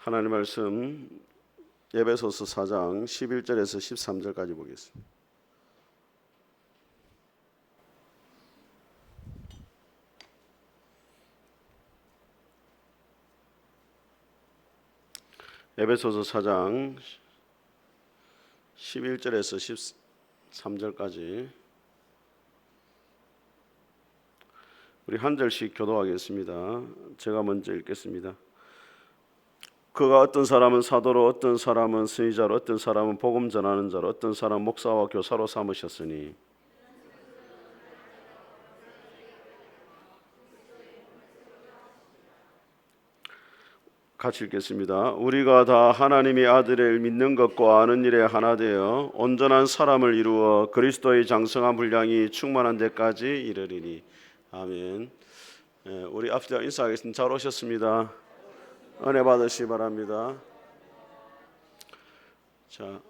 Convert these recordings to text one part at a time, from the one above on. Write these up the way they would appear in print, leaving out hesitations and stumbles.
하나님 말씀 에베소서 4장 11절에서 13절까지 보겠습니다. 에베소서 4장 11절에서 13절까지 우리 한 절씩 교도하겠습니다. 제가 먼저 읽겠습니다. 그가 어떤 사람은 사도로, 어떤 사람은 선지자로, 어떤 사람은 복음 전하는 자로, 어떤 사람은 목사와 교사로 삼으셨으니 같이 읽겠습니다. 우리가 다 하나님의 아들을 믿는 것과 아는 일에 하나 되어 온전한 사람을 이루어 그리스도의 장성한 분량이 충만한 데까지 이르리니. 아멘. 우리 앞서 인사하겠습니다. 잘 오셨습니다. 은혜 받으시기 바랍니다. 자,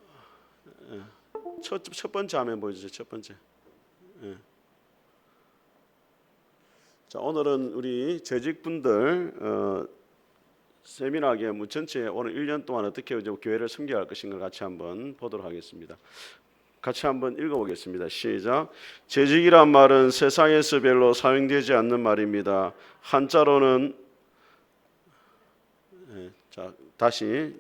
첫 번째 화면 보여주세요. 첫 번째. 자, 오늘은 우리 재직분들 세미나에 전체 오늘 1년 동안 어떻게 교회를 섬겨야 할 것인가 같이 한번 보도록 하겠습니다. 같이 한번 읽어보겠습니다. 시작. 재직이란 말은 세상에서 별로 사용되지 않는 말입니다. 한자로는 다시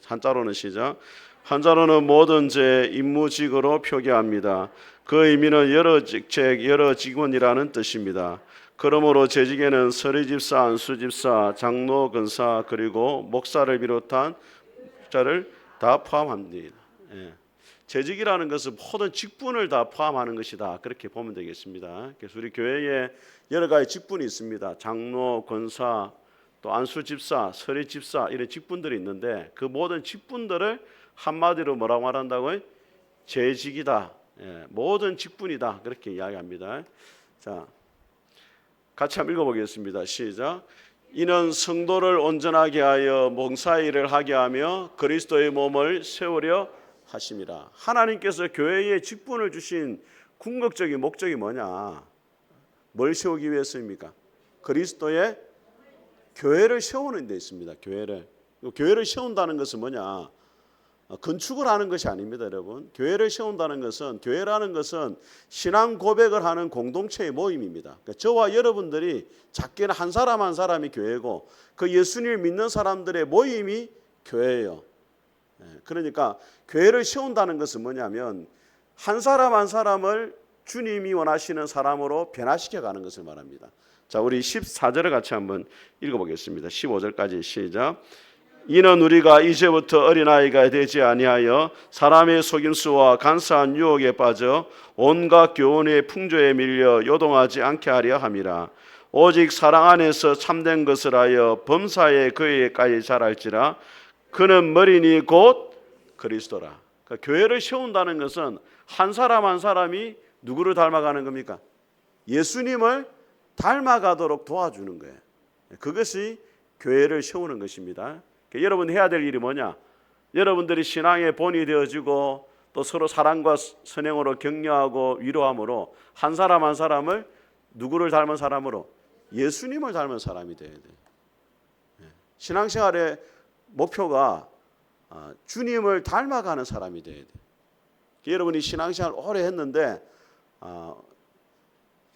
한자로는 시작. 한자로는 모든 제 임무직으로 표기합니다. 그 의미는 여러 직책, 여러 직원이라는 뜻입니다. 그러므로 재직에는 서리집사, 안수집사, 장로, 근사 그리고 목사를 비롯한 자를 다 포함합니다. 재직이라는 것은 모든 직분을 다 포함하는 것이다. 그렇게 보면 되겠습니다. 그래서 우리 교회에 여러 가지 직분이 있습니다. 장로, 권사, 또 안수집사, 서리집사 이런 직분들이 있는데 그 모든 직분들을 한마디로 뭐라고 말한다고요? 재직이다. 모든 직분이다. 그렇게 이야기합니다. 자, 같이 한번 읽어보겠습니다. 시작. 이는 성도를 온전하게 하여 봉사일을 하게 하며 그리스도의 몸을 세우려 하심이라. 하나님께서 교회에 직분을 주신 궁극적인 목적이 뭐냐? 뭘 세우기 위해서입니까? 그리스도의 교회를 세우는 데 있습니다. 교회를 세운다는 것은 뭐냐? 건축을 하는 것이 아닙니다, 여러분. 교회를 세운다는 것은, 교회라는 것은 신앙 고백을 하는 공동체의 모임입니다. 그러니까 저와 여러분들이 작게는 한 사람 한 사람이 교회고 그 예수님을 믿는 사람들의 모임이 교회예요. 그러니까 교회를 세운다는 것은 뭐냐면 한 사람 한 사람을 주님이 원하시는 사람으로 변화시켜 가는 것을 말합니다. 자, 우리 14절을 같이 한번 읽어보겠습니다. 15절까지 시작. 이는 우리가 이제부터 어린아이가 되지 아니하여 사람의 속임수와 간사한 유혹에 빠져 온갖 교훈의 풍조에 밀려 요동하지 않게 하려 함이라. 오직 사랑 안에서 참된 것을 하여 범사에 그에게까지 자랄지라. 그는 머리니 곧 그리스도라. 그러니까 교회를 세운다는 것은 한 사람 한 사람이 누구를 닮아가는 겁니까? 예수님을 닮아가도록 도와주는 거예요. 그것이 교회를 세우는 것입니다. 그러니까 여러분 해야 될 일이 뭐냐? 여러분들이 신앙의 본이 되어지고 또 서로 사랑과 선행으로 격려하고 위로함으로 한 사람 한 사람을 누구를 닮은 사람으로? 예수님을 닮은 사람이 되어야 돼요. 신앙생활의 목표가 주님을 닮아가는 사람이 되어야 돼요. 여러분이 신앙생활 오래 했는데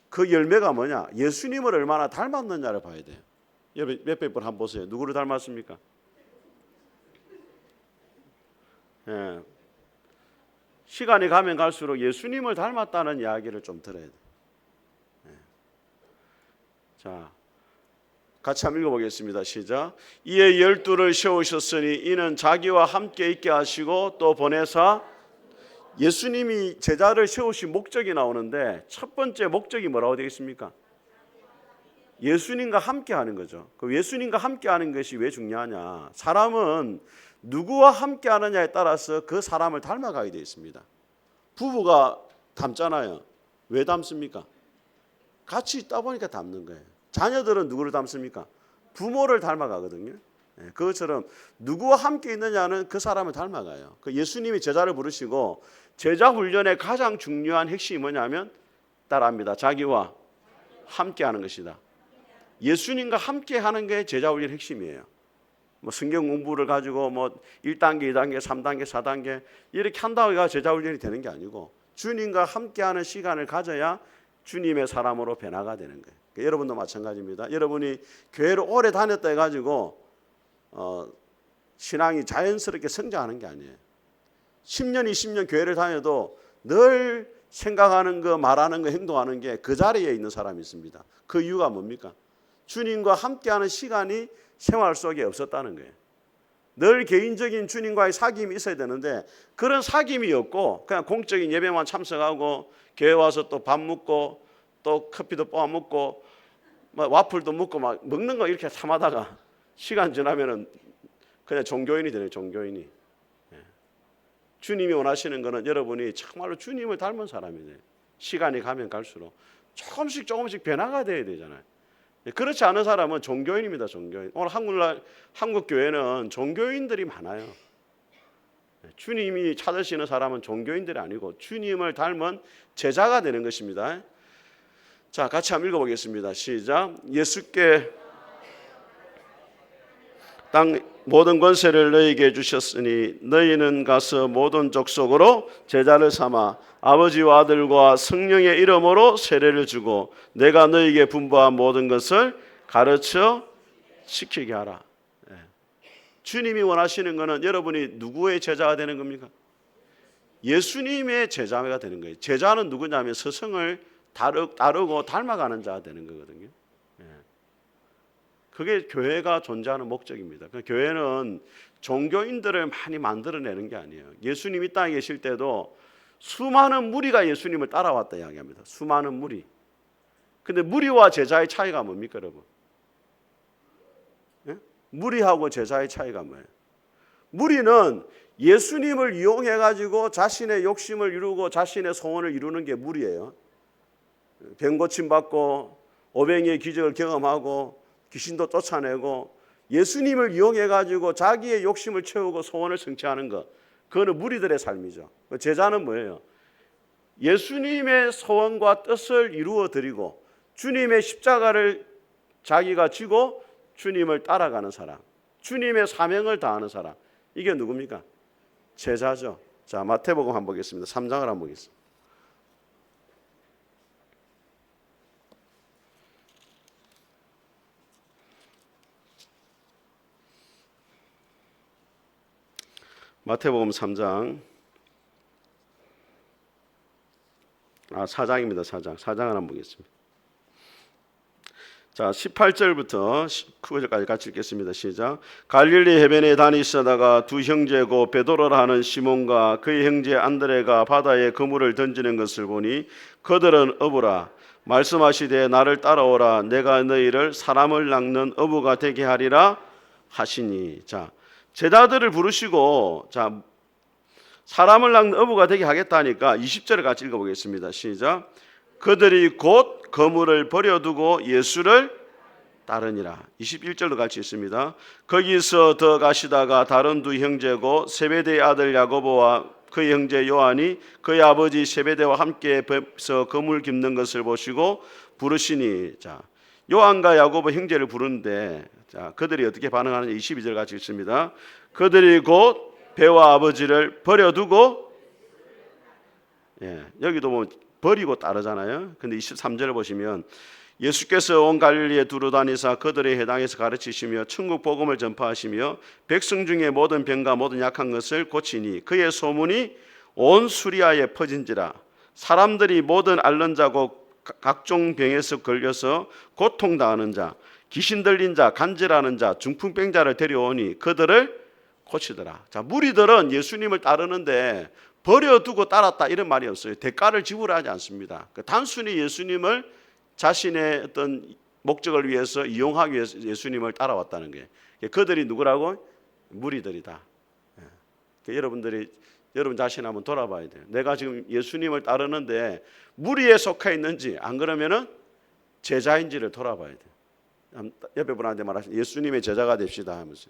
그 열매가 뭐냐? 예수님을 얼마나 닮았느냐를 봐야 돼요. 몇백 번 한번 보세요. 누구를 닮았습니까? 시간이 가면 갈수록 예수님을 닮았다는 이야기를 좀 들어야 돼요. 자, 같이 한번 읽어보겠습니다. 시작. 이에 12를 세우셨으니 이는 자기와 함께 있게 하시고 또 보내사. 예수님이 제자를 세우신 목적이 나오는데 첫 번째 목적이 뭐라고 되겠습니까? 예수님과 함께 하는 거죠. 그 예수님과 함께 하는 것이 왜 중요하냐? 사람은 누구와 함께 하느냐에 따라서 그 사람을 닮아가게 되어 있습니다. 부부가 닮잖아요. 왜 닮습니까? 같이 있다 보니까 닮는 거예요. 자녀들은 누구를 닮습니까? 부모를 닮아가거든요. 그것처럼 누구와 함께 있느냐는 그 사람을 닮아가요. 그 예수님이 제자를 부르시고 제자 훈련의 가장 중요한 핵심이 뭐냐면 따라합니다. 자기와 함께 하는 것이다. 예수님과 함께 하는 게 제자 훈련의 핵심이에요. 뭐 성경 공부를 가지고 뭐 1단계, 2단계, 3단계, 4단계 이렇게 한다고 해서 제자 훈련이 되는 게 아니고 주님과 함께하는 시간을 가져야 주님의 사람으로 변화가 되는 거예요. 그러니까 여러분도 마찬가지입니다. 여러분이 교회를 오래 다녔다 해가지고 신앙이 자연스럽게 성장하는 게 아니에요. 10년, 20년 교회를 다녀도 늘 생각하는 거, 말하는 거, 행동하는 게 그 자리에 있는 사람이 있습니다. 그 이유가 뭡니까? 주님과 함께하는 시간이 생활 속에 없었다는 거예요. 늘 개인적인 주님과의 사귐이 있어야 되는데 그런 사귐이 없고 그냥 공적인 예배만 참석하고 교회 와서 또 밥 먹고 또 커피도 뽑아 먹고 막 와플도 먹고 막 먹는 거 이렇게 참하다가 시간 지나면은 그냥 종교인이 되는 종교인이. 주님이 원하시는 것은 여러분이 정말로 주님을 닮은 사람이 돼요. 시간이 가면 갈수록 조금씩 변화가 돼야 되잖아요. 그렇지 않은 사람은 종교인입니다. 종교인. 오늘 한국 교회는 종교인들이 많아요. 주님이 찾으시는 사람은 종교인들이 아니고 주님을 닮은 제자가 되는 것입니다. 자, 같이 한번 읽어보겠습니다. 시작. 예수께 땅 모든 권세를 너희에게 주셨으니 너희는 가서 모든 족속으로 제자를 삼아 아버지와 아들과 성령의 이름으로 세례를 주고 내가 너희에게 분부한 모든 것을 가르쳐 지키게 하라. 주님이 원하시는 것은 여러분이 누구의 제자가 되는 겁니까? 예수님의 제자가 되는 거예요. 제자는 누구냐면 스승을 따르고 닮아가는 자가 되는 거거든요. 그게 교회가 존재하는 목적입니다. 교회는 종교인들을 많이 만들어내는 게 아니에요. 예수님이 땅에 계실 때도 수많은 무리가 예수님을 따라왔다 이야기합니다. 수많은 무리. 근데 무리와 제자의 차이가 뭡니까, 여러분? 예? 무리하고 제자의 차이가 뭐예요? 무리는 예수님을 이용해가지고 자신의 욕심을 이루고 자신의 소원을 이루는 게 무리예요. 병 고침 받고 오병이의 기적을 경험하고 귀신도 쫓아내고 예수님을 이용해가지고 자기의 욕심을 채우고 소원을 성취하는 것, 그거는 무리들의 삶이죠. 제자는 뭐예요? 예수님의 소원과 뜻을 이루어 드리고 주님의 십자가를 자기가 지고 주님을 따라가는 사람, 주님의 사명을 다하는 사람, 이게 누굽니까? 제자죠. 자, 마태복음 한번 보겠습니다. 3장을 한번 보겠습니다. 마태복음 3장 4장입니다. 4장을 한번 보겠습니다. 자, 18절부터 19절까지 같이 읽겠습니다. 시작. 갈릴리 해변에 다니시다가 두 형제고 베드로라 하는 시몬과 그의 형제 안드레가 바다에 그물을 던지는 것을 보니 그들은 어부라. 말씀하시되 나를 따라오라. 내가 너희를 사람을 낚는 어부가 되게 하리라 하시니. 자, 제자들을 부르시고 자, 사람을 낚는 어부가 되게 하겠다니까 20절을 같이 읽어보겠습니다. 시작. 그들이 곧 그물을 버려두고 예수를 따르니라. 21절도 같이 있습니다. 거기서 더 가시다가 다른 두 형제고 세베대의 아들 야고보와 그의 형제 요한이 그의 아버지 세베대와 함께 배서 그물 깁는 것을 보시고 부르시니. 자, 요한과 야고보 형제를 부르는데 자, 그들이 어떻게 반응하는지 22절 같이 있습니다. 그들이 곧 배와 아버지를 버려두고, 여기도 뭐 버리고 따르잖아요. 근데 23절을 보시면 예수께서 온 갈릴리에 두루 다니사 그들의 해당에서 가르치시며 천국 복음을 전파하시며 백성 중에 모든 병과 모든 약한 것을 고치니 그의 소문이 온 수리아에 퍼진지라. 사람들이 모든 앓는 자고 각종 병에서 걸려서 고통당하는 자, 귀신 들린 자, 간질하는 자, 중풍병자를 데려오니 그들을 고치더라. 자, 무리들은 예수님을 따르는데 버려두고 따랐다 이런 말이 없어요. 대가를 지불하지 않습니다. 단순히 예수님을 자신의 어떤 목적을 위해서 이용하기 위해서 예수님을 따라왔다는 거예요. 그들이 누구라고? 무리들이다. 여러분 자신 한번 돌아봐야 돼요. 내가 지금 예수님을 따르는데 무리에 속해 있는지 안 그러면은 제자인지를 돌아봐야 돼요. 옆에 분한테 말하시면 예수님의 제자가 됩시다 하면서.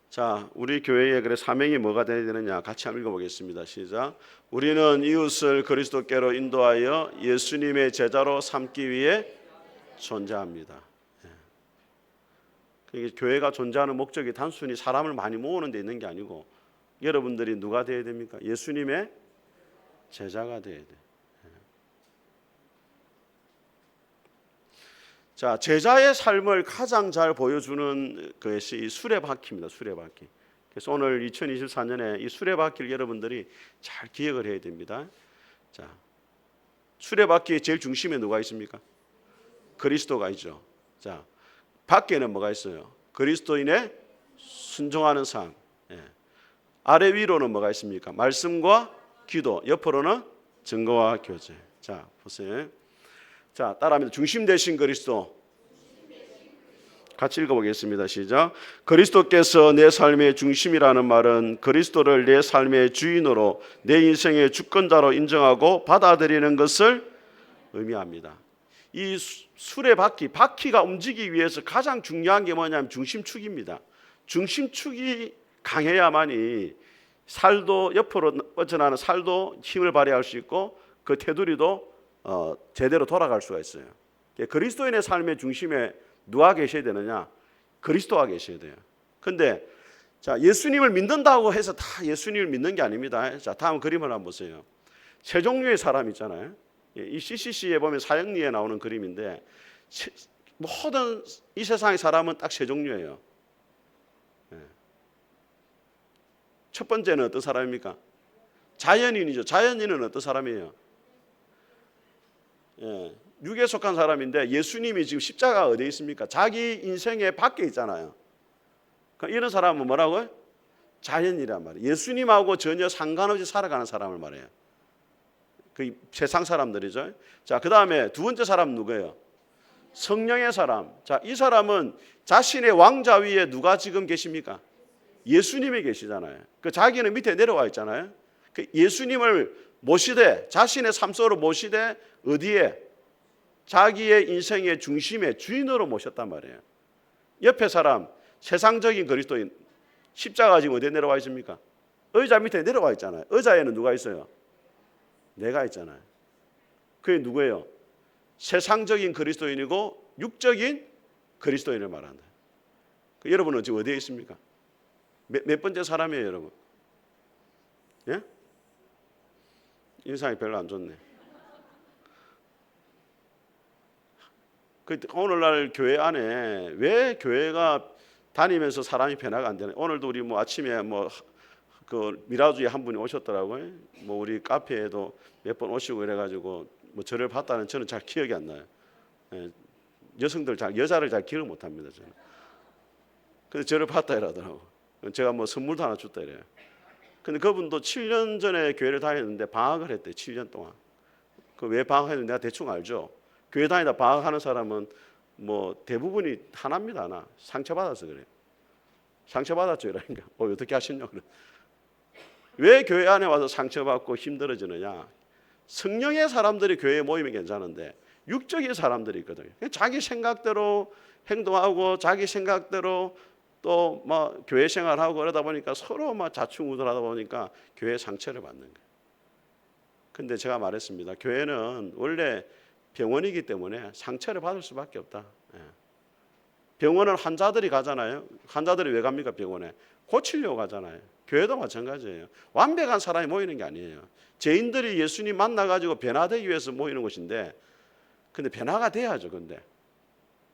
자, 우리 교회의 그래 사명이 뭐가 되어야 되느냐 같이 한번 읽어보겠습니다. 시작. 우리는 이웃을 그리스도께로 인도하여 예수님의 제자로 삼기 위해 존재합니다. 교회가 존재하는 목적이 단순히 사람을 많이 모으는 데 있는 게 아니고 여러분들이 누가 되어야 됩니까? 예수님의 제자가 되어야 돼. 자, 제자의 삶을 가장 잘 보여주는 것이 이 수레바퀴입니다. 수레바퀴. 그래서 오늘 2024년에 이 수레바퀴를 여러분들이 잘 기억을 해야 됩니다. 자, 수레바퀴의 제일 중심에 누가 있습니까? 그리스도가 있죠. 자, 밖에는 뭐가 있어요? 그리스도인의 순종하는 삶. 예. 아래 위로는 뭐가 있습니까? 말씀과 기도. 옆으로는 증거와 교제. 자, 보세요. 자, 따라합니다. 중심 되신 그리스도. 같이 읽어보겠습니다. 시작. 그리스도께서 내 삶의 중심이라는 말은 그리스도를 내 삶의 주인으로 내 인생의 주권자로 인정하고 받아들이는 것을 의미합니다. 이 수레바퀴, 바퀴가 움직이기 위해서 가장 중요한 게 뭐냐면 중심축입니다. 중심축이 강해야만이 살도 옆으로 뻗쳐나가는 살도 힘을 발휘할 수 있고 그 테두리도 제대로 돌아갈 수가 있어요. 그리스도인의 삶의 중심에 누가 계셔야 되느냐? 그리스도가 계셔야 돼요. 근데 자, 예수님을 믿는다고 해서 다 예수님을 믿는 게 아닙니다. 자, 다음 그림을 한번 보세요. 세 종류의 사람 있잖아요. 이 CCC에 보면 사형리에 나오는 그림인데 모든 이 세상의 사람은 딱 세 종류예요. 첫 번째는 어떤 사람입니까? 자연인이죠. 자연인은 어떤 사람이에요? 육에 속한 사람인데 예수님이 지금 십자가가 어디에 있습니까? 자기 인생의 밖에 있잖아요. 그러니까 이런 사람은 뭐라고요? 자연이란 말이에요. 예수님하고 전혀 상관없이 살아가는 사람을 말해요. 그 세상 사람들이죠. 자, 그 다음에 두 번째 사람 누구예요? 성령의 사람. 자, 이 사람은 자신의 왕자 위에 누가 지금 계십니까? 예수님이 계시잖아요. 그 자기는 밑에 내려와 있잖아요. 그 예수님을 모시되 자신의 삶 속으로 모시되 어디에? 자기의 인생의 중심에 주인으로 모셨단 말이에요. 옆에 사람 세상적인 그리스도인 십자가 지금 어디에 내려와 있습니까? 의자 밑에 내려와 있잖아요. 의자에는 누가 있어요? 내가 있잖아요. 그게 누구예요? 세상적인 그리스도인이고 육적인 그리스도인을 말한다. 여러분은 지금 어디에 있습니까? 몇 번째 사람이에요, 여러분? 예? 인상이 별로 안 좋네. 오늘날 교회 안에 왜 교회가 다니면서 사람이 변화가 안 되나? 오늘도 우리 뭐 아침에 그 미라주에 한 분이 오셨더라고요. 뭐 우리 카페에도 몇 번 오시고 이래가지고 뭐 저를 봤다는 저는 잘 기억이 안 나요. 여자를 잘 기억 못 합니다, 저는. 근데 저를 봤다 이러더라고. 제가 뭐 선물도 하나 줬다 이래요. 근데 그분도 7년 전에 교회를 다녔는데 방학을 했대. 7년 동안. 그 왜 방학했는지 내가 대충 알죠. 교회 다니다 방학하는 사람은 뭐 대부분이 하나입니다. 하나. 상처받아서 그래요. 상처받았죠. 이러니까 어떻게 하시냐고 그래. 왜 교회 안에 와서 상처받고 힘들어지느냐. 성령의 사람들이 교회에 모이면 괜찮은데 육적인 사람들이 있거든요. 자기 생각대로 행동하고 자기 생각대로 또 뭐 교회 생활하고 그러다 보니까 서로 막 자충우돌하다 보니까 교회 상처를 받는 거예요. 근데 제가 말했습니다. 교회는 원래 병원이기 때문에 상처를 받을 수밖에 없다. 병원은 환자들이 가잖아요. 환자들이 왜 갑니까? 병원에 고치려고 가잖아요. 교회도 마찬가지예요. 완벽한 사람이 모이는 게 아니에요. 죄인들이 예수님 만나가지고 변화되기 위해서 모이는 곳인데, 근데 변화가 돼야죠. 근데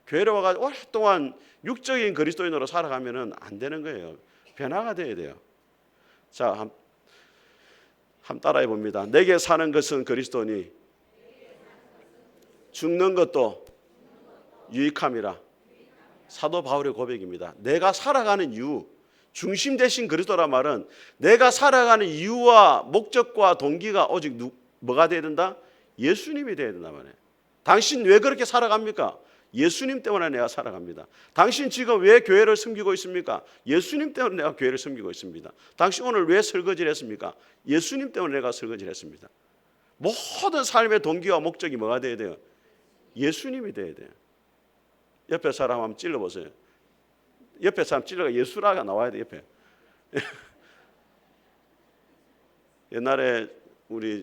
교회로 와가지고 오랫동안 육적인 그리스도인으로 살아가면은 안 되는 거예요. 변화가 돼야 돼요. 자, 한번 따라해 봅니다. 내게 사는 것은 그리스도니 죽는 것도 유익함이라. 사도 바울의 고백입니다. 내가 살아가는 이유, 중심 되신 그리스도란 말은 내가 살아가는 이유와 목적과 동기가 오직 뭐가 돼야 된다? 예수님이 돼야 된단 말이에요. 당신 왜 그렇게 살아갑니까? 예수님 때문에 내가 살아갑니다. 당신 지금 왜 교회를 섬기고 있습니까? 예수님 때문에 내가 교회를 섬기고 있습니다. 당신 오늘 왜 설거지를 했습니까? 예수님 때문에 내가 설거지를 했습니다. 모든 삶의 동기와 목적이 뭐가 돼야 돼요? 예수님이 돼야 돼요. 옆에 사람 한번 찔러보세요. 옆에 사람 찔러가 예수라가 나와야 돼. 옆에. 옛날에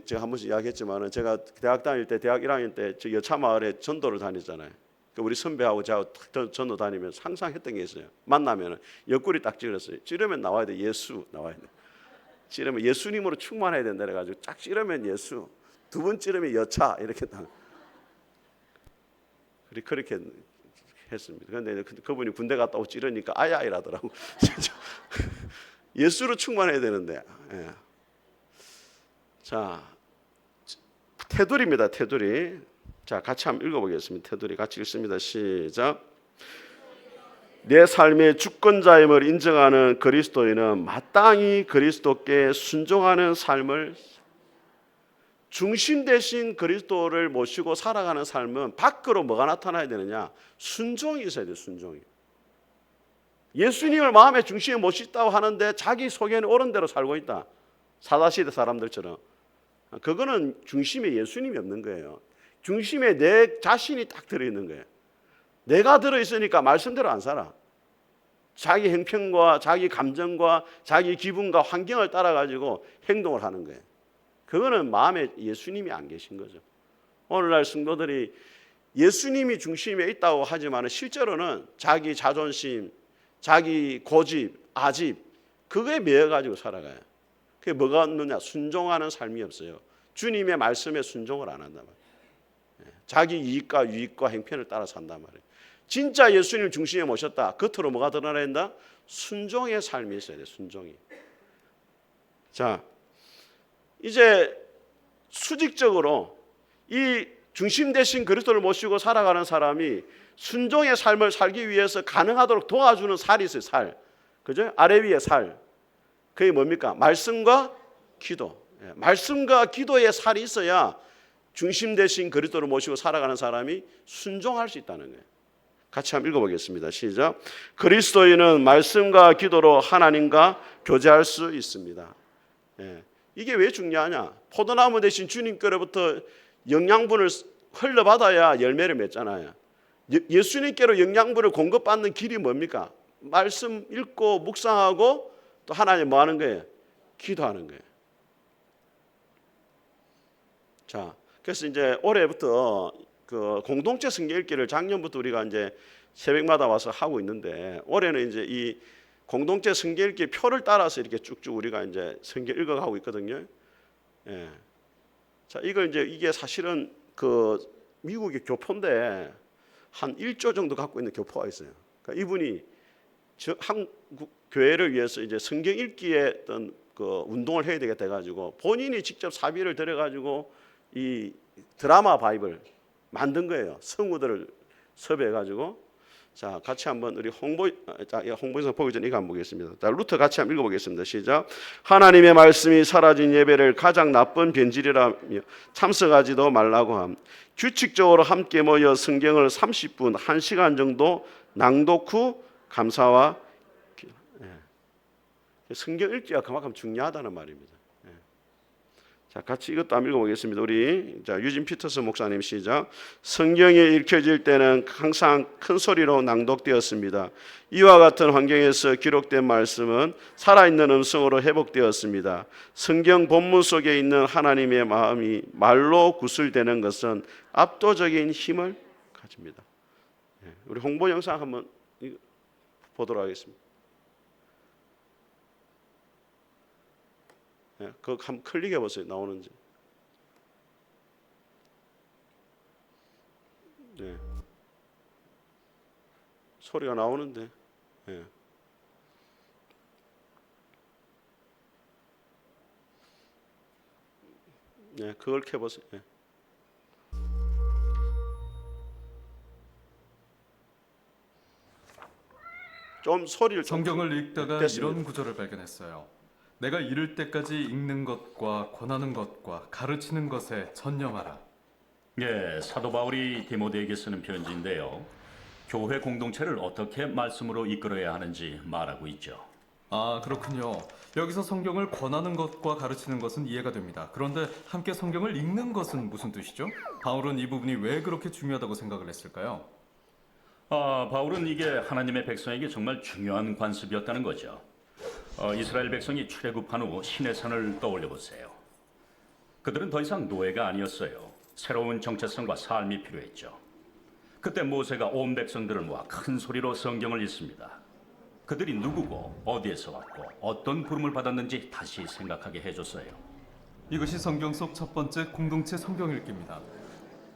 제가 한 번씩 이야기했지만 제가 대학 다닐 때 대학 1학년 때 저 여차마을에 전도를 다녔잖아요. 우리 선배하고 저하고 전도 다니면서 항상 했던 게 있어요. 만나면 옆구리 딱 찌르었어요. 찌르면 나와야 돼. 예수 나와야 돼. 찌르면 예수님으로 충만해야 된다 그래가지고 쫙 찌르면 예수, 두 번 찌르면 여차 이렇게 딱 그렇게 했습니다. 그런데 그분이 군대 갔다 오고 찌르니까 아야 이라더라고. 예수로 충만해야 되는데. 예. 자, 테두리입니다. 테두리. 자, 같이 한번 읽어보겠습니다. 테두리 같이 읽습니다. 시작. 내 삶의 주권자임을 인정하는 그리스도인은 마땅히 그리스도께 순종하는 삶을, 중심 대신 그리스도를 모시고 살아가는 삶은 밖으로 뭐가 나타나야 되느냐? 순종이 있어야 돼요. 순종이. 예수님을 마음의 중심에 모시다고 하는데 자기 속에는 옳은 대로 살고 있다. 사다시대 사람들처럼. 그거는 중심에 예수님이 없는 거예요. 중심에 내 자신이 딱 들어있는 거예요. 내가 들어있으니까 말씀대로 안 살아. 자기 행편과 자기 감정과 자기 기분과 환경을 따라가지고 행동을 하는 거예요. 그거는 마음에 예수님이 안 계신 거죠. 오늘날 성도들이 예수님이 중심에 있다고 하지만 실제로는 자기 자존심, 자기 고집, 아집, 그거에 매여가지고 살아가요. 그게 뭐가 없느냐? 순종하는 삶이 없어요. 주님의 말씀에 순종을 안 한단 말이에요. 자기 이익과 유익과 행편을 따라 산단 말이에요. 진짜 예수님 중심에 모셨다. 겉으로 뭐가 드러나야 된다? 순종의 삶이 있어야 돼요. 순종이. 자, 이제 수직적으로 이 중심 대신 그리스도를 모시고 살아가는 사람이 순종의 삶을 살기 위해서 가능하도록 도와주는 살이 있어요. 살. 그죠? 아래 위에 살. 그게 뭡니까? 말씀과 기도. 말씀과 기도의 살이 있어야 중심 대신 그리스도를 모시고 살아가는 사람이 순종할 수 있다는 거예요. 같이 한번 읽어보겠습니다. 시작. 그리스도인은 말씀과 기도로 하나님과 교제할 수 있습니다. 이게 왜 중요하냐? 포도나무 대신 주님께로부터 영양분을 흘러받아야 열매를 맺잖아요. 예수님께로 영양분을 공급받는 길이 뭡니까? 말씀 읽고 묵상하고 또 하나님 뭐 하는 거예요? 기도하는 거예요. 자, 그래서 이제 올해부터 그 공동체 성경 읽기를 작년부터 우리가 이제 새벽마다 와서 하고 있는데 올해는 이제 이 공동체 성경 읽기 표를 따라서 이렇게 쭉쭉 우리가 이제 성경 읽어가고 있거든요. 예. 자, 이게 사실은 그 미국의 교포인데 한 1조 정도 갖고 있는 교포가 있어요. 그러니까 이분이 한국 교회를 위해서 이제 성경 읽기에 어떤 그 운동을 해야 되겠다 해가지고 본인이 직접 사비를 들여가지고 이 드라마 바이블 만든 거예요. 성우들을 섭외해가지고. 자, 같이 한번 우리 홍보에서 보기 전에 이거 한번 보겠습니다. 자, 루터 같이 한번 읽어보겠습니다. 시작. 하나님의 말씀이 사라진 예배를 가장 나쁜 변질이라며 참석하지도 말라고 함. 규칙적으로 함께 모여 성경을 30분, 1시간 정도 낭독 후 감사와 성경 읽기가 그만큼 중요하다는 말입니다. 자, 같이 이것도 한번 읽어보겠습니다. 우리 유진 피터스 목사님 시작. 성경이 읽혀질 때는 항상 큰 소리로 낭독되었습니다. 이와 같은 환경에서 기록된 말씀은 살아있는 음성으로 회복되었습니다. 성경 본문 속에 있는 하나님의 마음이 말로 구술되는 것은 압도적인 힘을 가집니다. 우리 홍보 영상 한번 보도록 하겠습니다. 그거 한번 클릭해 보세요. 나오는지. 네. 소리가 나오는데. 네. 네, 그걸 켜보세요. 네. 좀 소리를 성경을 읽다가 됐습니다. 이런 구절을 발견했어요. 내가 이를 때까지 읽는 것과 권하는 것과 가르치는 것에 전념하라. 예, 사도 바울이 디모데에게 쓰는 편지인데요. 교회 공동체를 어떻게 말씀으로 이끌어야 하는지 말하고 있죠. 아, 그렇군요. 여기서 성경을 권하는 것과 가르치는 것은 이해가 됩니다. 그런데 함께 성경을 읽는 것은 무슨 뜻이죠? 바울은 이 부분이 왜 그렇게 중요하다고 생각을 했을까요? 바울은 이게 하나님의 백성에게 정말 중요한 관습이었다는 거죠. 이스라엘 백성이 출애굽한 후 시내산을 떠올려 보세요. 그들은 더 이상 노예가 아니었어요. 새로운 정체성과 삶이 필요했죠. 그때 모세가 온 백성들을 모아 큰 소리로 성경을 읽습니다. 그들이 누구고 어디에서 왔고 어떤 부름을 받았는지 다시 생각하게 해줬어요. 이것이 성경 속 첫 번째 공동체 성경 읽기입니다.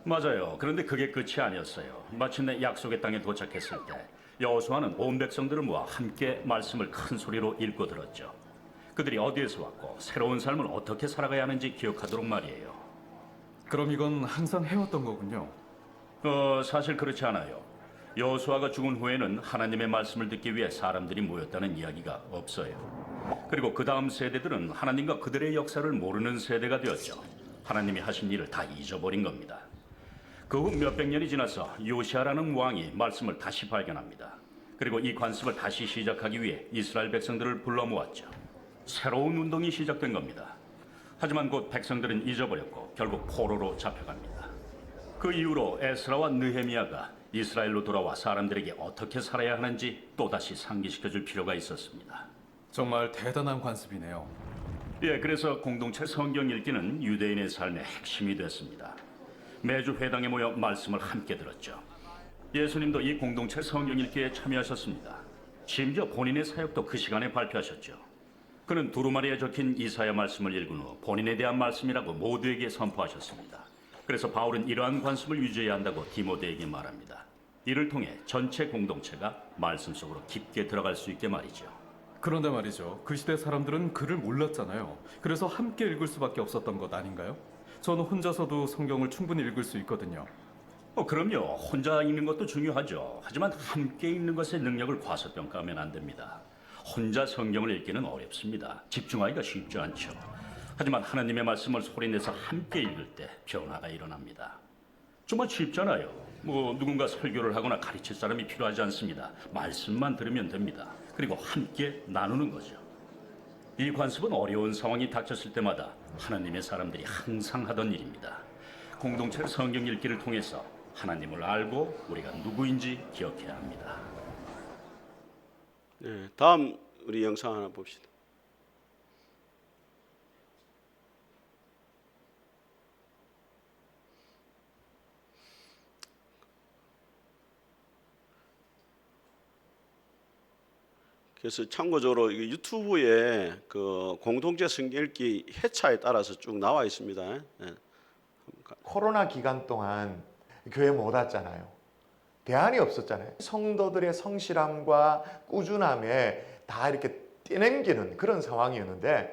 맞아요. 그런데 그게 끝이 아니었어요. 마침내 약속의 땅에 도착했을 때 여호수아는 온 백성들을 모아 함께 말씀을 큰 소리로 읽고 들었죠. 그들이 어디에서 왔고 새로운 삶을 어떻게 살아가야 하는지 기억하도록 말이에요. 그럼 이건 항상 해왔던 거군요. 사실 그렇지 않아요. 여호수아가 죽은 후에는 하나님의 말씀을 듣기 위해 사람들이 모였다는 이야기가 없어요. 그리고 그 다음 세대들은 하나님과 그들의 역사를 모르는 세대가 되었죠. 하나님이 하신 일을 다 잊어버린 겁니다. 그 후 몇백 년이 지나서 요시아라는 왕이 말씀을 다시 발견합니다. 그리고 이 관습을 다시 시작하기 위해 이스라엘 백성들을 불러 모았죠. 새로운 운동이 시작된 겁니다. 하지만 곧 백성들은 잊어버렸고 결국 포로로 잡혀갑니다. 그 이후로 에스라와 느헤미야가 이스라엘로 돌아와 사람들에게 어떻게 살아야 하는지 또다시 상기시켜줄 필요가 있었습니다. 정말 대단한 관습이네요. 예, 그래서 공동체 성경 읽기는 유대인의 삶의 핵심이 됐습니다. 매주 회당에 모여 말씀을 함께 들었죠. 예수님도 이 공동체 성경 읽기에 참여하셨습니다. 심지어 본인의 사역도 그 시간에 발표하셨죠. 그는 두루마리에 적힌 이사야 말씀을 읽은 후 본인에 대한 말씀이라고 모두에게 선포하셨습니다. 그래서 바울은 이러한 관습을 유지해야 한다고 디모데에게 말합니다. 이를 통해 전체 공동체가 말씀 속으로 깊게 들어갈 수 있게 말이죠. 그런데 말이죠. 그 시대 사람들은 글을 몰랐잖아요. 그래서 함께 읽을 수밖에 없었던 것 아닌가요? 저는 혼자서도 성경을 충분히 읽을 수 있거든요. 그럼요. 혼자 읽는 것도 중요하죠. 하지만 함께 읽는 것의 능력을 과소평가하면 안 됩니다. 혼자 성경을 읽기는 어렵습니다. 집중하기가 쉽지 않죠. 하지만 하나님의 말씀을 소리내서 함께 읽을 때 변화가 일어납니다. 정말 쉽잖아요. 누군가 설교를 하거나 가르칠 사람이 필요하지 않습니다. 말씀만 들으면 됩니다. 그리고 함께 나누는 거죠. 이 관습은 어려운 상황이 닥쳤을 때마다 하나님의 사람들이 항상 하던 일입니다. 공동체 성경 읽기를 통해서 하나님을 알고 우리가 누구인지 기억해야 합니다. 네, 다음 우리 영상 하나 봅시다. 그래서 참고적으로 유튜브에 그 공동체 성경 읽기 회차에 따라서 쭉 나와 있습니다. 네. 코로나 기간 동안 교회 못 왔잖아요. 대안이 없었잖아요. 성도들의 성실함과 꾸준함에 다 이렇게 뛰넘기는 그런 상황이었는데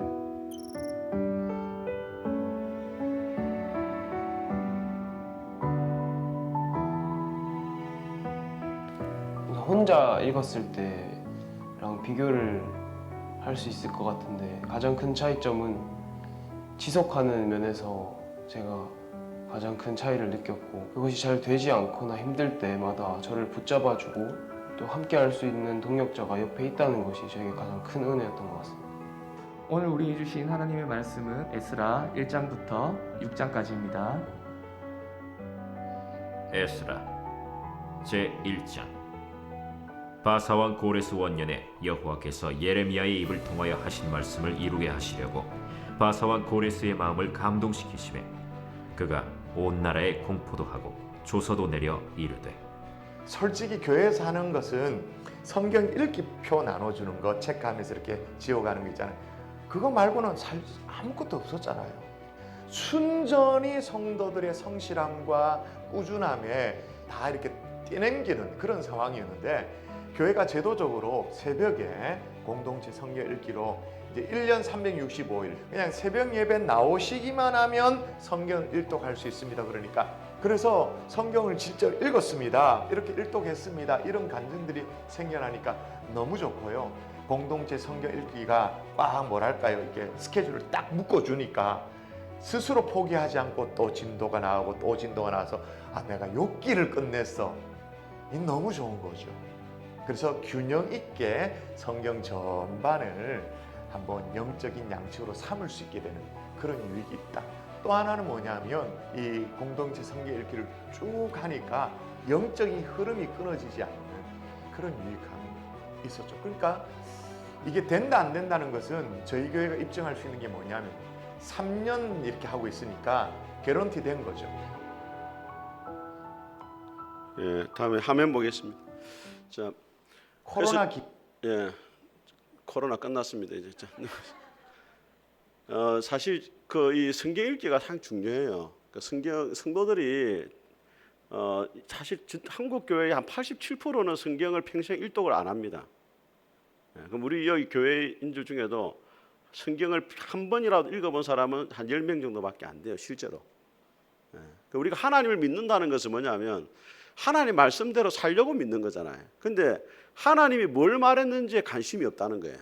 혼자 읽었을 때랑 비교를 할 수 있을 것 같은데 가장 큰 차이점은 지속하는 면에서 제가 가장 큰 차이를 느꼈고 그것이 잘 되지 않거나 힘들 때마다 저를 붙잡아주고 또 함께 할 수 있는 동력자가 옆에 있다는 것이 저에게 가장 큰 은혜였던 것 같습니다. 오늘 우리에게 주신 하나님의 말씀은 에스라 1장부터 6장까지입니다. 에스라 제1장. 바사왕 고레스 원년에 여호와께서 예레미야의 입을 통하여 하신 말씀을 이루게 하시려고 바사왕 고레스의 마음을 감동시키시매 그가 온 나라에 공포도 하고 조서도 내려 이르되 솔직히 교회에서 하는 것은 성경 읽기표 나눠주는 거 체크하면서 이렇게 지어가는 거 있잖아요. 그거 말고는 아무것도 없었잖아요. 순전히 성도들의 성실함과 꾸준함에 다 이렇게 뛰넘기는 그런 상황이었는데 교회가 제도적으로 새벽에 공동체 성경 읽기로 이제 1년 365일 그냥 새벽 예배 나오시기만 하면 성경 일독할 수 있습니다. 그래서 성경을 직접 읽었습니다. 이렇게 일독했습니다. 이런 간증들이 생겨나니까 너무 좋고요. 공동체 성경 읽기가 꽉 이렇게 스케줄을 딱 묶어주니까 스스로 포기하지 않고 또 진도가 나오고 또 진도가 나와서 내가 요 길을 끝냈어. 이 너무 좋은 거죠. 그래서 균형 있게 성경 전반을 한번 영적인 양식으로 삼을 수 있게 되는 그런 유익이 있다. 또 하나는 뭐냐면 이 공동체 성경 읽기를 쭉 하니까 영적인 흐름이 끊어지지 않는 그런 유익함이 있었죠. 그러니까 이게 된다 안 된다는 것은 저희 교회가 입증할 수 있는 게 뭐냐면 3년 이렇게 하고 있으니까 개런티 된 거죠. 예, 다음에 화면 보겠습니다. 자, 코로나 기 예, 코로나 끝났습니다 이제. 자, 사실 그 이 성경 읽기가 상 중요해요. 그 성도들이 사실 한국 교회의 한 87%는 성경을 평생 일독을 안 합니다. 예, 그럼 우리 여기 교회인들 중에도 성경을 한 번이라도 읽어본 사람은 한 10명 정도밖에 안 돼요, 실제로. 예, 그러니까 우리가 하나님을 믿는다는 것은 뭐냐면 하나님 말씀대로 살려고 믿는 거잖아요. 근데 하나님이 뭘 말했는지에 관심이 없다는 거예요.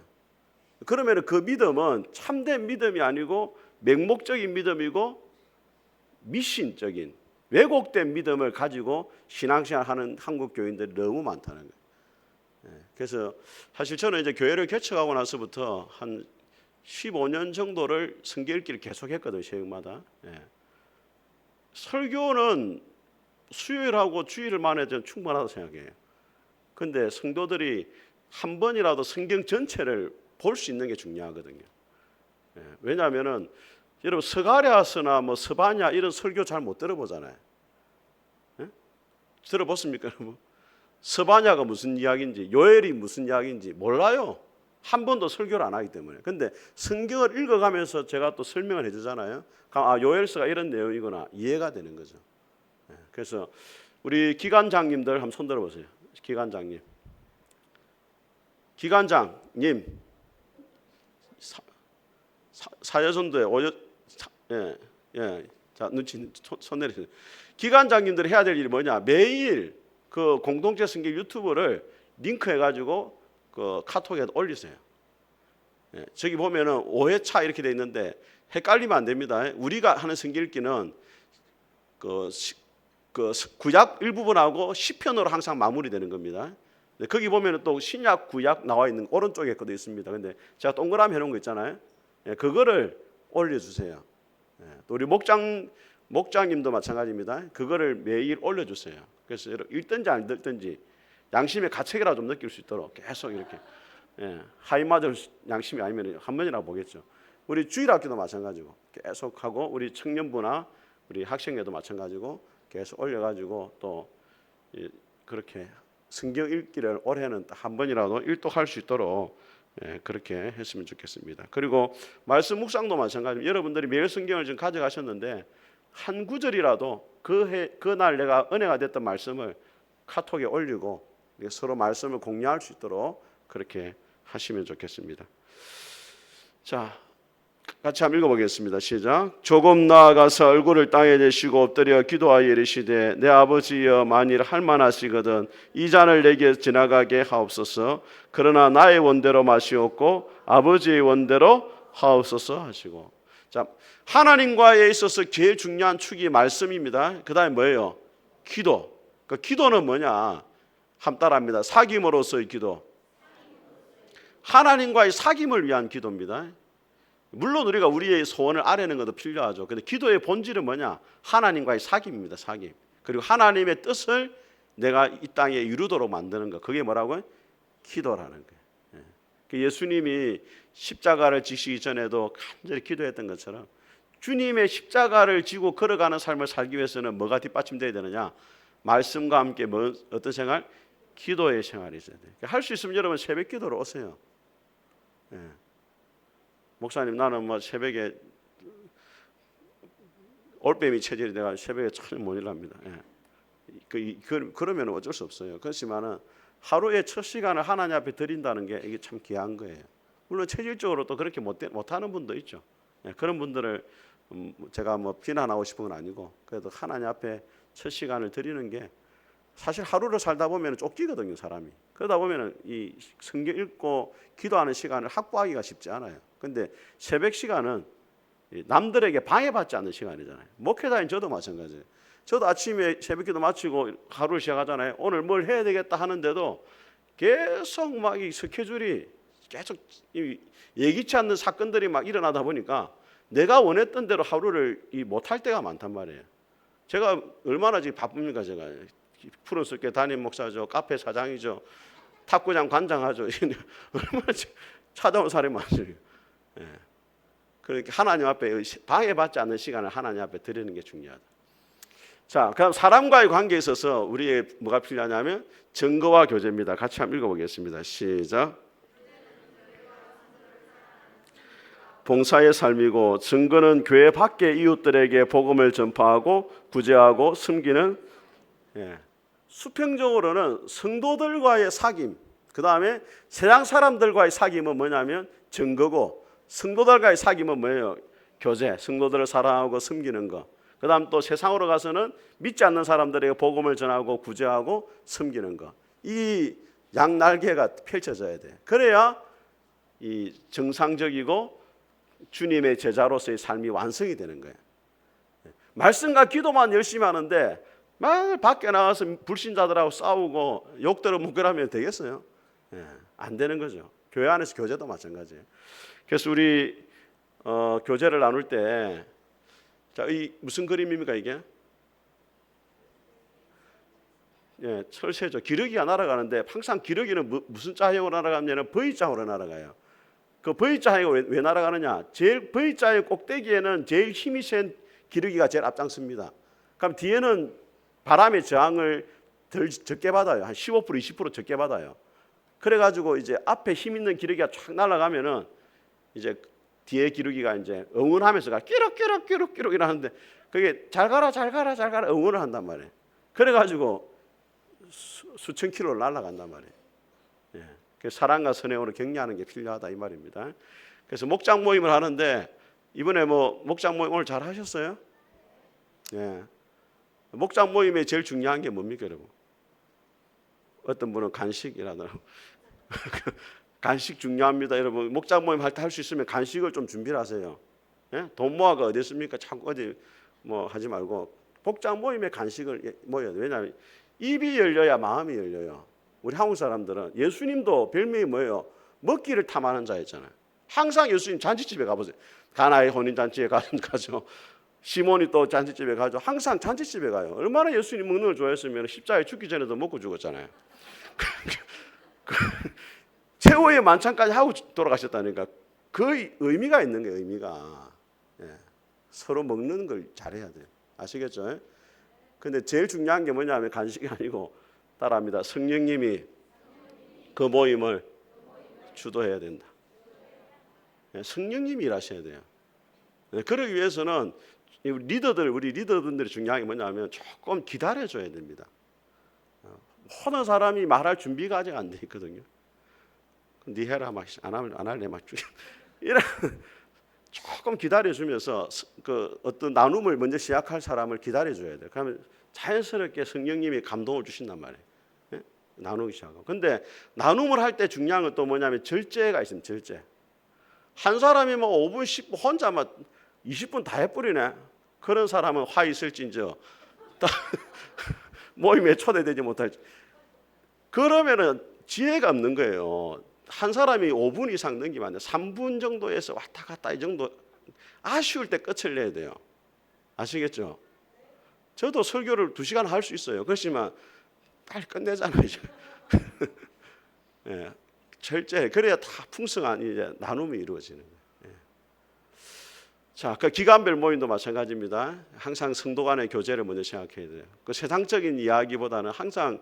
그러면 그 믿음은 참된 믿음이 아니고 맹목적인 믿음이고 미신적인 왜곡된 믿음을 가지고 신앙생활하는 한국 교인들이 너무 많다는 거예요. 그래서 사실 저는 이제 교회를 개척하고 나서부터 한 15년 정도를 성경 읽기를 계속했거든요, 새벽마다. 설교는 수요일하고 주일만 해도 충분하다고 생각해요. 근데 성도들이 한 번이라도 성경 전체를 볼 수 있는 게 중요하거든요. 왜냐하면은 여러분 스가랴서나 뭐 스바냐 이런 설교 잘 못 들어보잖아요. 들어봤습니까, 여러분? 스바냐가 무슨 이야기인지, 요엘이 무슨 이야기인지 몰라요. 한 번도 설교를 안 하기 때문에. 근데 성경을 읽어가면서 제가 또 설명을 해주잖아요. 아, 요엘서가 이런 내용이구나 이해가 되는 거죠. 그래서 우리 기관장님들 한번 손 들어보세요. 기관장님 사여전도에 자 눈치 손 내리세요. 기관장님들이 해야 될 일이 뭐냐? 매일 그 공동체 성경 유튜브를 링크해 가지고 그 카톡에 올리세요. 저기 보면은 5회차 이렇게 돼 있는데 헷갈리면 안 됩니다. 우리가 하는 성경 읽기는 그 구약 일부분하고 시편으로 항상 마무리되는 겁니다. 거기 보면은 또 신약 구약 나와 있는 오른쪽에 그도 있습니다. 근데 제가 동그라미 해놓은 거 있잖아요. 그거를 올려주세요. 또 우리 목장님도 마찬가지입니다. 그거를 매일 올려주세요. 그래서 읽든지 안 읽든지 양심의 가책이라 좀 느낄 수 있도록 계속 이렇게 하이마들 양심이 아니면 한 번이라도 보겠죠. 우리 주일학교도 마찬가지고 계속 하고 우리 청년부나 우리 학생회도 마찬가지고 계속 올려가지고 또 그렇게 성경 읽기를 올해는 한 번이라도 일독할 수 있도록 그렇게 했으면 좋겠습니다. 그리고 말씀 묵상도 마찬가지입니다. 여러분들이 매일 성경을 지금 가져가셨는데 한 구절이라도 그날 내가 은혜가 됐던 말씀을 카톡에 올리고 서로 말씀을 공유할 수 있도록 그렇게 하시면 좋겠습니다. 자, 같이 한번 읽어보겠습니다. 시작. 조금 나아가서 얼굴을 땅에 대시고 엎드려 기도하여 이르시되 내 아버지여 만일 할만하시거든 이 잔을 내게 지나가게 하옵소서. 그러나 나의 원대로 마시옵고 아버지의 원대로 하옵소서 하시고. 자, 하나님과에 있어서 제일 중요한 축이 말씀입니다. 그 다음에 뭐예요? 기도. 그 기도는 뭐냐? 함따라합니다. 사귐으로서의 기도. 하나님과의 사귐을 위한 기도입니다. 물론 우리가 우리의 소원을 아뢰는 것도 필요하죠. 근데 기도의 본질은 뭐냐? 하나님과의 사귐입니다. 사귐. 그리고 하나님의 뜻을 내가 이 땅에 이루도록 만드는 것. 그게 뭐라고요? 기도라는 거예요. 예수님이 십자가를 지시기 전에도 간절히 기도했던 것처럼 주님의 십자가를 지고 걸어가는 삶을 살기 위해서는 뭐가 뒷받침되어야 되느냐? 말씀과 함께 어떤 생활? 기도의 생활이 있어야 돼요. 할 수 있으면 여러분 새벽 기도로 오세요. 목사님 나는 뭐 새벽에 올빼미 체질이 내가 새벽에 참 못 일합니다. 그러면 어쩔 수 없어요. 그렇지만은 하루의 첫 시간을 하나님 앞에 드린다는 게 이게 참 귀한 거예요. 물론 체질적으로 또 그렇게 못하는 분도 있죠. 그런 분들을 제가 뭐 비난하고 싶은 건 아니고 그래도 하나님 앞에 첫 시간을 드리는 게 사실 하루를 살다 보면 쫓기거든요, 사람이. 그러다 보면 이 성경 읽고 기도하는 시간을 확보하기가 쉽지 않아요. 근데 새벽 시간은 남들에게 방해받지 않는 시간이잖아요. 목회자인 저도 마찬가지예요. 저도 아침에 새벽기도 마치고 하루를 시작하잖아요. 오늘 뭘 해야 되겠다 하는데도 계속 막 이 스케줄이 계속 예기치 않는 사건들이 막 일어나다 보니까 내가 원했던 대로 하루를 못할 때가 많단 말이에요. 제가 얼마나 지금 바쁩니까? 제가 푸른숲교 담임 목사죠, 카페 사장이죠, 탁구장 관장하죠. 얼마나 찾아온 사람이 많죠. 그러니까 하나님 앞에 방해받지 않는 시간을 하나님 앞에 드리는 게 중요하다. 자, 그럼 사람과의 관계에 있어서 우리의 뭐가 필요하냐면 증거와 교제입니다. 같이 한번 읽어보겠습니다. 시작. 봉사의 삶이고 증거는 교회 밖의 이웃들에게 복음을 전파하고 구제하고 섬기는 수평적으로는 성도들과의 사귐, 그 다음에 세상 사람들과의 사귐은 뭐냐면 증거고 성도들과의 사귐은 뭐예요? 교제, 성도들을 사랑하고 섬기는 거. 그 다음 또 세상으로 가서는 믿지 않는 사람들에게 복음을 전하고 구제하고 섬기는 거. 이 양날개가 펼쳐져야 돼. 그래야 이 정상적이고 주님의 제자로서의 삶이 완성이 되는 거예요. 말씀과 기도만 열심히 하는데 막 밖에 나가서 불신자들하고 싸우고 욕들을 묵으라면 되겠어요? 안 되는 거죠. 교회 안에서 교제도 마찬가지예요. 그래서 우리 교제를 나눌 때, 자, 이 무슨 그림입니까 이게? 철새죠. 기러기가 날아가는데 항상 기러기는 무슨 자형으로 날아가냐면 V자형으로 날아가요. 그 V자형이 왜 날아가느냐? 제일 V자의 꼭대기에는 제일 힘이 센 기러기가 제일 앞장섭니다. 그럼 뒤에는 바람의 저항을 덜 적게 받아요. 한 15% 20% 적게 받아요. 그래가지고 이제 앞에 힘 있는 기러기가 쫙 날아가면은 이제 뒤에 기러기가 이제 응원하면서 가 끼룩끼룩끼룩끼룩 이러는데 그게 잘 가라 잘 가라 잘 가라 응원을 한단 말이에요. 그래가지고 수천 킬로를 날아간단 말이에요. 사랑과 선행으로 격려하는 게 필요하다 이 말입니다. 그래서 목장 모임을 하는데 이번에 뭐 목장 모임 오늘 잘 하셨어요? 목장 모임에 제일 중요한 게 뭡니까 여러분? 어떤 분은 간식이라더라고. 간식 중요합니다 여러분. 목장 모임 할 때 할 수 있으면 간식을 좀 준비를 하세요. 돈 모아가 어디 있습니까? 자꾸 어디 뭐 하지 말고 목장 모임에 간식을 모여야 돼. 왜냐하면 입이 열려야 마음이 열려요. 우리 한국 사람들은 예수님도 별명이 뭐예요? 먹기를 탐하는 자였잖아요. 항상 예수님 잔치집에 가보세요. 가나의 혼인잔치에 가죠. 시몬이 또 잔치집에 가죠. 항상 잔치집에 가요. 얼마나 예수님 먹는 걸 좋아했으면 십자가에 죽기 전에도 먹고 죽었잖아요. 최후의 만찬까지 하고 돌아가셨다니까. 그 의미가 있는 거예요. 의미가. 서로 먹는 걸 잘해야 돼요. 아시겠죠? 근데 제일 중요한 게 뭐냐면 간식이 아니고 따라합니다. 성령님이 그 모임을 주도해야 된다. 성령님이 일하셔야 돼요. 그러기 위해서는 우리 리더분들이 중요한 게 뭐냐면 조금 기다려줘야 됩니다. 모든 사람이 말할 준비가 아직 안 돼 있거든요. 네 해라 막 안 할래 막 이런 조금 기다려주면서 그 어떤 나눔을 먼저 시작할 사람을 기다려줘야 돼요. 그러면 자연스럽게 성령님이 감동을 주신단 말이에요. 나누기 시작하고. 근데 나눔을 할 때 중요한 건 또 뭐냐면 절제가 있습니다. 절제. 한 사람이 뭐 5분 10분 혼자 막 20분 다 해버리네. 그런 사람은 화 있을진저 모임에 초대되지 못할지. 그러면은 지혜가 없는 거예요. 한 사람이 5분 이상 넘기면 안 돼요. 3분 정도에서 왔다 갔다 이 정도 아쉬울 때 끝을 내야 돼요. 아시겠죠? 저도 설교를 2시간 할 수 있어요. 그렇지만 빨리 끝내잖아요. 절제. 그래야 다 풍성한 이제 나눔이 이루어지는 거예요. 자, 그 기간별 모임도 마찬가지입니다. 항상 성도 간의 교제를 먼저 생각해야 돼요. 그 세상적인 이야기보다는 항상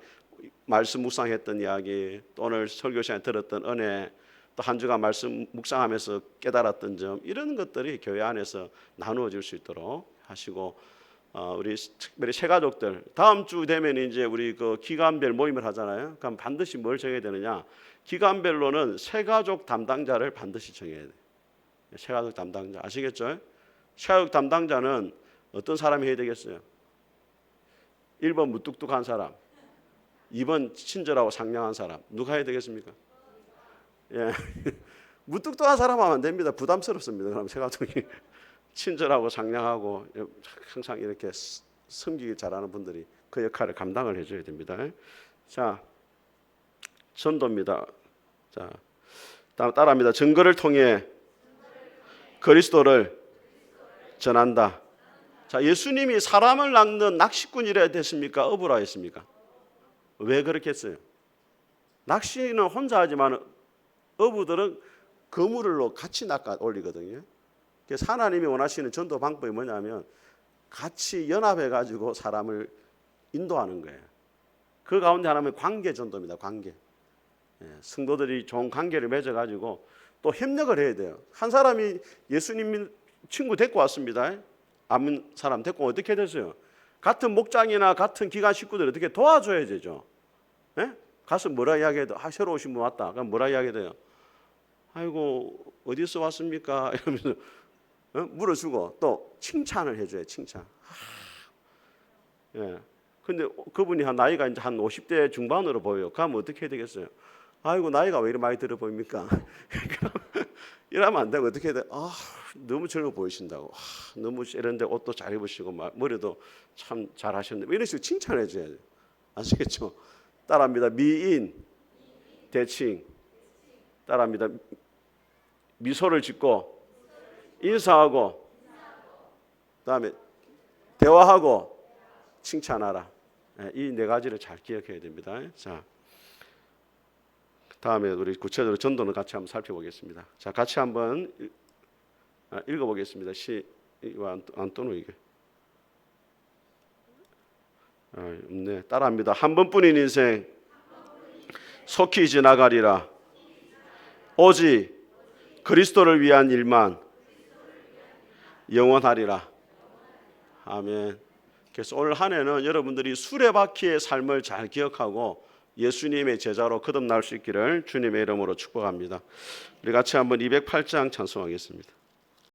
말씀 묵상했던 이야기, 또 오늘 설교 시간에 들었던 은혜, 또 한 주간 말씀 묵상하면서 깨달았던 점, 이런 것들이 교회 안에서 나누어질 수 있도록 하시고, 우리 특별히 새가족들 다음 주 되면 이제 우리 그 기간별 모임을 하잖아요. 그럼 반드시 뭘 정해야 되느냐? 기간별로는 새가족 담당자를 반드시 정해야 돼요. 새가족 담당자 아시겠죠? 새가족 담당자는 어떤 사람이 해야 되겠어요? 1번 무뚝뚝한 사람, 2번 친절하고 상냥한 사람. 누가 해야 되겠습니까? 무뚝뚝한 사람 하면 안 됩니다. 부담스럽습니다. 그럼 새가족이 친절하고 상냥하고 항상 이렇게 섬기기 잘하는 분들이 그 역할을 감당을 해줘야 됩니다. 자, 전도입니다. 자, 따라합니다. 증거를 통해 그리스도를 전한다. 자, 예수님이 사람을 낚는 낚시꾼이라 됐습니까? 어부라 했습니까? 왜 그렇게 했어요? 낚시는 혼자 하지만 어부들은 그물로 같이 낚아 올리거든요. 그래서 하나님이 원하시는 전도 방법이 뭐냐면 같이 연합해 가지고 사람을 인도하는 거예요. 그 가운데 하나는 관계 전도입니다. 관계. 성도들이 좋은 관계를 맺어 가지고 또 협력을 해야 돼요. 한 사람이 예수님 친구 데리고 왔습니다. 아는 사람 데리고 어떻게 됐어요? 같은 목장이나 같은 기관 식구들 어떻게 도와줘야 되죠. 가서 뭐라 이야기해야 돼요? 새로 오신 분 왔다. 그럼 뭐라 이야기해야 돼요? 아이고 어디서 왔습니까? 이러면서 물어주고 또 칭찬을 해줘요. 칭찬. 근데 그분이 나이가 이제 한 50대 중반으로 보여요. 그러면 어떻게 해야 되겠어요? 아이고 나이가 왜 이렇게 많이 들어 보입니까? 이러면 안 되고 어떻게 해야 돼? 너무 젊어 보이신다고. 너무 이런데 옷도 잘 입으시고 머리도 참 잘하셨네. 이런 식으로 칭찬해 줘야 돼요. 아시겠죠? 따라합니다. 미인, 대칭. 따라합니다. 미소를 짓고 인사하고 그다음에 대화하고 칭찬하라. 이 네 가지를 잘 기억해야 됩니다. 자, 다음에 우리 구체적으로 전도는 같이 한번 살펴보겠습니다. 자, 같이 한번 읽어보겠습니다. 이거 안 떠노 이게. 없네. 따라합니다. 한 번뿐인 인생 속히 지나가리라. 오직 그리스도를 위한 일만 영원하리라. 아멘. 그래서 올 한 해는 여러분들이 수레바퀴의 삶을 잘 기억하고 예수님의 제자로 거듭날 수 있기를 주님의 이름으로 축복합니다. 우리 같이 한번 208장 찬송하겠습니다.